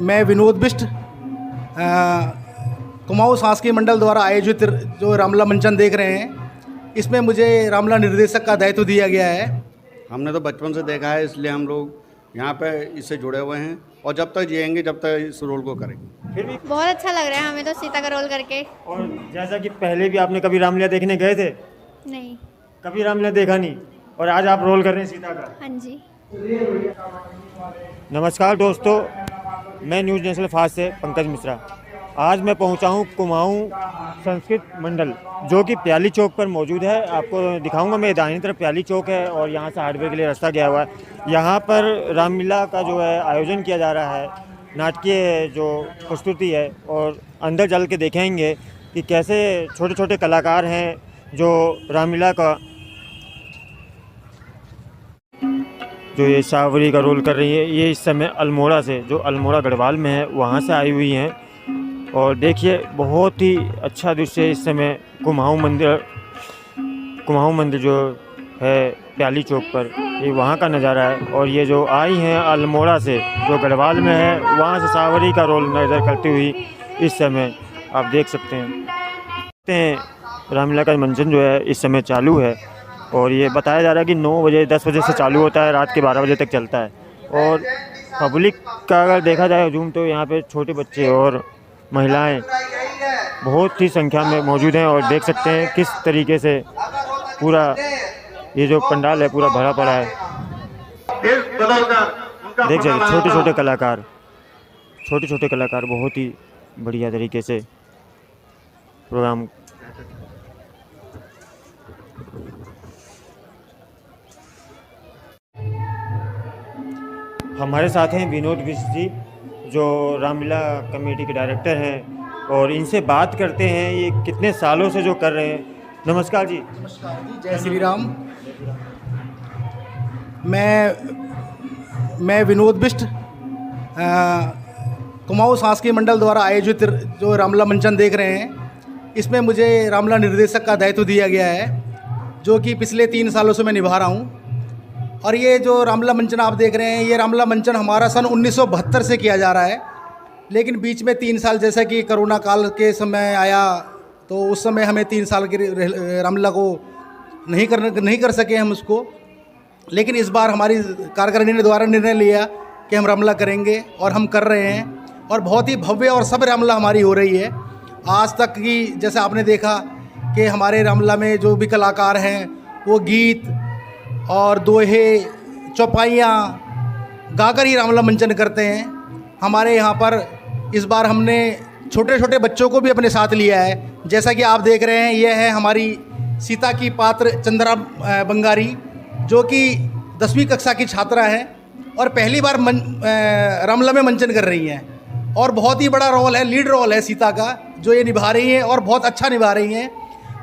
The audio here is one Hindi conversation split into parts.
मैं विनोद बिष्ट कुमाऊँ सांस्कृतिक मंडल द्वारा आयोजित जो रामलीला मंचन देख रहे हैं, इसमें मुझे रामलीला निर्देशक का दायित्व दिया गया है। हमने तो बचपन से देखा है, इसलिए हम लोग यहाँ पे इससे जुड़े हुए हैं और जब तक जिएंगे जब तक इस रोल को करेंगे। फिर भी बहुत अच्छा लग रहा है हमें तो सीता का रोल करके। और जैसा कि पहले भी आपने कभी रामलीला देखने गए थे? नहीं। कभी रामलीला देखा नहीं, और आज आप रोल कर रहे हैं सीता का। हाँ जी। नमस्कार दोस्तों, मैं न्यूज़ नेशनल फास्ट से पंकज मिश्रा। आज मैं पहुंचा हूं कुमाऊं संस्कृत मंडल, जो कि प्याली चौक पर मौजूद है। आपको दिखाऊंगा, मैं दाहिनी तरफ प्याली चौक है और यहां से हार्डवेयर के लिए रास्ता गया हुआ है। यहां पर रामलीला का जो है आयोजन किया जा रहा है, नाटकीय जो प्रस्तुति है, और अंदर चल के देखेंगे कि कैसे छोटे छोटे कलाकार हैं जो रामलीला का जो ये सावरी का रोल कर रही है। ये इस समय अल्मोड़ा से, जो अल्मोड़ा गढ़वाल में है, वहाँ से आई हुई हैं। और देखिए, बहुत ही अच्छा दृश्य इस समय कुमाऊँ मंदिर जो है प्याली चौक पर, ये वहाँ का नज़ारा है। और ये जो आई हैं अल्मोड़ा से, जो गढ़वाल में है, वहाँ से सावरी का रोल नज़र करती हुई इस समय आप देख सकते हैं। रामलीला का मंचन जो है इस समय चालू है, और ये बताया जा रहा है कि 9 बजे 10 बजे से चालू होता है, रात के 12 बजे तक चलता है। और पब्लिक का अगर देखा जाए हजूम, तो यहाँ पे छोटे बच्चे और महिलाएं बहुत ही संख्या में मौजूद हैं। और देख सकते हैं किस तरीके से पूरा ये जो पंडाल है पूरा भरा पड़ा है। देख सकते छोटे छोटे कलाकार बहुत ही बढ़िया तरीके से प्रोग्राम। हमारे साथ हैं विनोद बिष्ट जी, जो रामलीला कमेटी के डायरेक्टर हैं, और इनसे बात करते हैं ये कितने सालों से जो कर रहे हैं। नमस्कार जी। नमस्कार जी, जय श्री राम। मैं विनोद बिष्ट कुमाऊँ सांस्कृतिक मंडल द्वारा आयोजित जो रामलीला मंचन देख रहे हैं, इसमें मुझे रामलीला निर्देशक का दायित्व दिया गया है, जो कि पिछले 3 सालों से मैं निभा रहा हूँ। और ये जो रामलीला मंचन आप देख रहे हैं, ये रामलीला मंचन हमारा सन 1972 से किया जा रहा है। लेकिन बीच में 3 साल, जैसा कि कोरोना काल के समय आया, तो उस समय हमें 3 साल के रामलीला को नहीं कर सके हम उसको। लेकिन इस बार हमारी कार्यकारिणी ने द्वारा निर्णय लिया कि हम रामलीला करेंगे, और हम कर रहे हैं। और बहुत ही भव्य और सब रामलीला हमारी हो रही है। आज तक की जैसे आपने देखा कि हमारे रामलीला में जो भी कलाकार हैं, वो गीत और दोहे, चौपाइयाँ गाकर ही रामलीला मंचन करते हैं। हमारे यहाँ पर इस बार हमने छोटे छोटे बच्चों को भी अपने साथ लिया है। जैसा कि आप देख रहे हैं, यह है हमारी सीता की पात्र चंद्रा बंगारी, जो कि 10वीं कक्षा की छात्रा है और पहली बार रामलीला में मंचन कर रही हैं। और बहुत ही बड़ा रोल है, लीड रोल है सीता का, जो ये निभा रही हैं और बहुत अच्छा निभा रही हैं।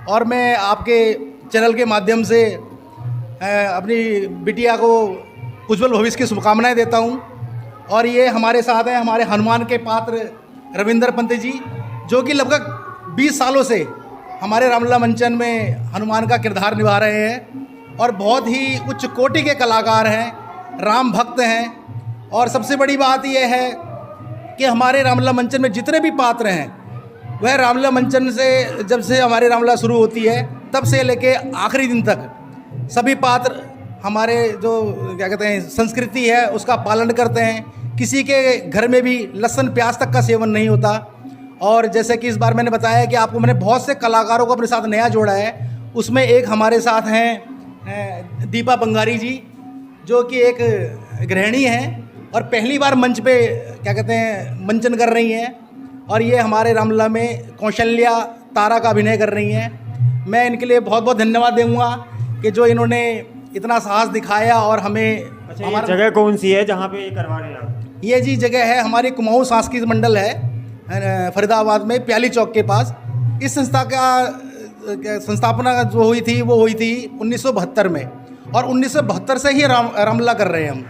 और मैं आपके चैनल के माध्यम से अपनी बिटिया को उज्जवल भविष्य की शुभकामनाएं देता हूं। और ये हमारे साथ हैं हमारे हनुमान के पात्र रविंदर पंत जी, जो कि लगभग 20 सालों से हमारे रामलीला मंचन में हनुमान का किरदार निभा रहे हैं और बहुत ही उच्च कोटि के कलाकार हैं, राम भक्त हैं। और सबसे बड़ी बात यह है कि हमारे रामलीला मंचन में जितने भी पात्र हैं, वह रामलीला मंचन से, जब से हमारी रामलीला शुरू होती है तब से लेके आखिरी दिन तक सभी पात्र हमारे जो क्या कहते हैं संस्कृति है उसका पालन करते हैं। किसी के घर में भी लहसुन प्याज तक का सेवन नहीं होता। और जैसे कि इस बार मैंने बताया कि आपको मैंने बहुत से कलाकारों को अपने साथ नया जोड़ा है। उसमें एक हमारे साथ हैं दीपा बंगारी जी, जो कि एक गृहिणी हैं और पहली बार मंच पे क्या कहते हैं मंचन कर रही हैं। और ये हमारे रामलीला में कौशल्या तारा का अभिनय कर रही हैं। मैं इनके लिए बहुत बहुत धन्यवाद दूँगा कि जो इन्होंने इतना साहस दिखाया। और हमें अच्छा, हमारी जगह कौन सी है जहाँ पे ये करवा रहे हैं आप? ये जी जगह है हमारी कुमाऊँ सांस्कृतिक मंडल है, फरीदाबाद में प्याली चौक के पास। इस संस्था का संस्थापना जो हुई थी वो हुई थी 1972 में, और 1972 से ही रामलीला कर रहे हैं हम।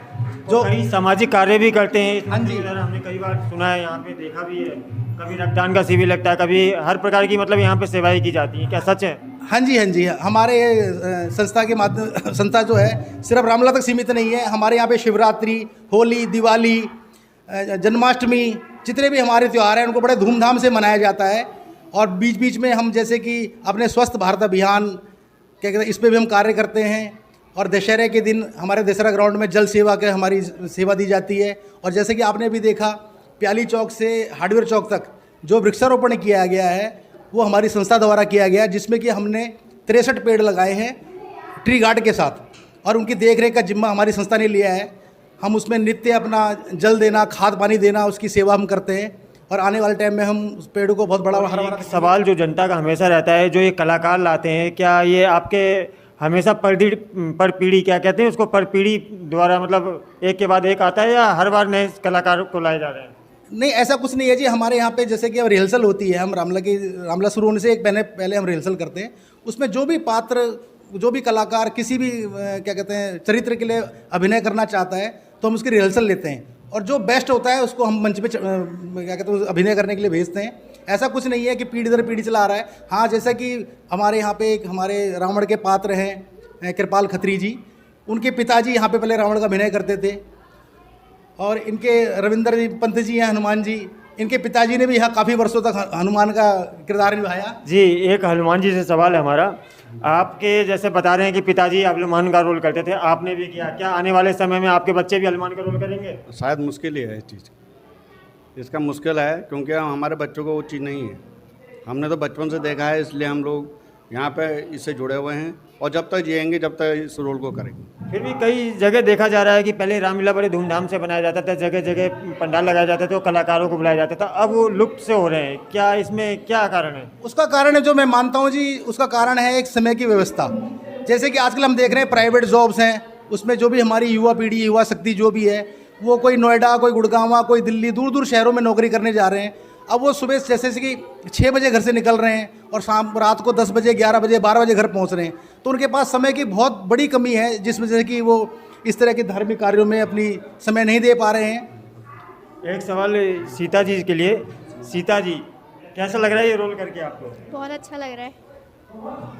जो कई सामाजिक कार्य भी करते हैं। हाँ जी, हमने कई बार सुना है, यहाँ पे देखा भी है, कभी रक्तदान का शिविर लगता है, कभी हर प्रकार की मतलब यहाँ पे सेवाएं की जाती हैं। क्या सच है? हाँ जी, हमारे संस्था के माध्यम संस्था जो है सिर्फ रामलीला तक सीमित नहीं है। हमारे यहाँ पे शिवरात्रि, होली, दिवाली, जन्माष्टमी, जितने भी हमारे त्यौहार हैं उनको बड़े धूमधाम से मनाया जाता है। और बीच बीच में हम जैसे कि अपने स्वस्थ भारत अभियान क्या कहते हैं, इस पे भी हम कार्य करते हैं। और दशहरे के दिन हमारे दशहरा ग्राउंड में जल सेवा के हमारी सेवा दी जाती है। और जैसे कि आपने भी देखा, प्याली चौक से हार्डवेयर चौक तक जो वृक्षारोपण किया गया है वो हमारी संस्था द्वारा किया गया है, जिसमें कि हमने 63 पेड़ लगाए हैं ट्री गार्ड के साथ, और उनकी देखरेख का जिम्मा हमारी संस्था ने लिया है। हम उसमें नित्य अपना जल देना, खाद पानी देना, उसकी सेवा हम करते हैं। और आने वाले टाइम में हम उस पेड़ को बहुत बड़ा हरा भरा। एक सवाल जो जनता का हमेशा रहता है, जो ये कलाकार लाते हैं, क्या ये आपके हमेशा पर पीढ़ी क्या कहते हैं उसको, पर पीढ़ी द्वारा मतलब एक के बाद एक आता है, या हर बार नए कलाकार को लाए जा रहे हैं? नहीं, ऐसा कुछ नहीं है जी। हमारे यहाँ पे जैसे कि अब रिहर्सल होती है, हम रामला शुरू होने से एक पहले हम रिहर्सल करते हैं। उसमें जो भी पात्र, जो भी कलाकार किसी भी क्या कहते हैं चरित्र के लिए अभिनय करना चाहता है तो हम उसकी रिहर्सल लेते हैं, और जो बेस्ट होता है उसको हम मंच पे क्या कहते हैं अभिनय करने के लिए भेजते हैं। ऐसा कुछ नहीं है कि पीढ़ी दर पीढ़ी चला आ रहा है। हाँ, जैसा कि हमारे यहाँ पे एक हमारे रावण के पात्र हैं कृपाल खत्री जी, उनके पिताजी यहाँ पे पहले रावण का अभिनय करते थे। और इनके रविंद्र पंत जी हैं, हनुमान जी, इनके पिताजी ने भी यहाँ काफ़ी वर्षों तक हनुमान का किरदार निभाया। जी, एक हनुमान जी से सवाल है हमारा। आपके जैसे बता रहे हैं कि पिताजी हनुमान का रोल करते थे, आपने भी किया, क्या आने वाले समय में आपके बच्चे भी हनुमान का रोल करेंगे? शायद मुश्किल ही है इस चीज़, इसका मुश्किल है, क्योंकि हमारे बच्चों को वो चीज़ नहीं है। हमने तो बचपन से देखा है, इसलिए हम लोग यहाँ पे इससे जुड़े हुए हैं, और जब तक जिएंगे जब तक इस रोल को करेंगे। फिर भी कई जगह देखा जा रहा है कि पहले रामलीला बड़े धूमधाम से बनाया जाता था, जगह जगह पंडाल लगाया जाता था, कलाकारों को बुलाया जाता था, अब वो लुप्त से हो रहे हैं। क्या इसमें क्या कारण है? उसका कारण है, जो मैं मानता हूँ जी, उसका कारण है एक समय की व्यवस्था। जैसे कि आजकल हम देख रहे हैं प्राइवेट जॉब्स हैं, उसमें जो भी हमारी युवा पीढ़ी, युवा शक्ति जो भी है, वो कोई नोएडा, कोई गुड़गांव, कोई दिल्ली, दूर दूर शहरों में नौकरी करने जा रहे हैं। अब वो सुबह जैसे कि 6 बजे घर से निकल रहे हैं और रात को 10 बजे, 11 बजे, 12 बजे घर पहुंच रहे हैं, तो उनके पास समय की बहुत बड़ी कमी है, जिस वजह से कि वो इस तरह के धार्मिक कार्यों में अपनी समय नहीं दे पा रहे हैं। एक सवाल सीता जी के लिए। सीता जी, कैसा लग रहा है ये रोल करके आपको? बहुत अच्छा लग रहा है।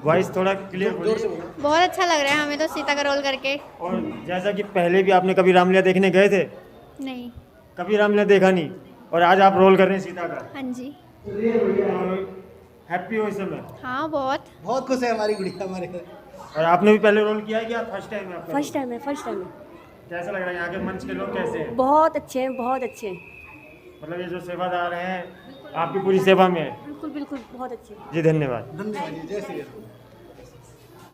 वॉइस थोड़ा क्लियर बोलिए। बहुत अच्छा लग रहा है हमें तो सीता का रोल करके। और जैसा कि पहले भी आपने कभी रामलीला देखने गए थे? नहीं। कभी रामलीला देखा नहीं, और आज आप रोल कर रहे हैं सीता का? हाँ जी। हैप्पी हो इस समय? हाँ, बहुत खुश है हमारी गुड़िया हमारे घर। और आपने भी पहले रोल किया है क्या? फर्स्ट टाइम है आपका? फर्स्ट टाइम है, फर्स्ट टाइम है। कैसा लग रहा है? यहाँ के मंच के लोग कैसे हैं? बहुत अच्छे हैं, बहुत अच्छे हैं। मतलब ये जो सेवादार हैं आपकी पूरी सेवा में है? बिल्कुल बिल्कुल, बहुत अच्छे हैं। जी, धन्यवाद। धन्यवाद जी, जय श्री राम।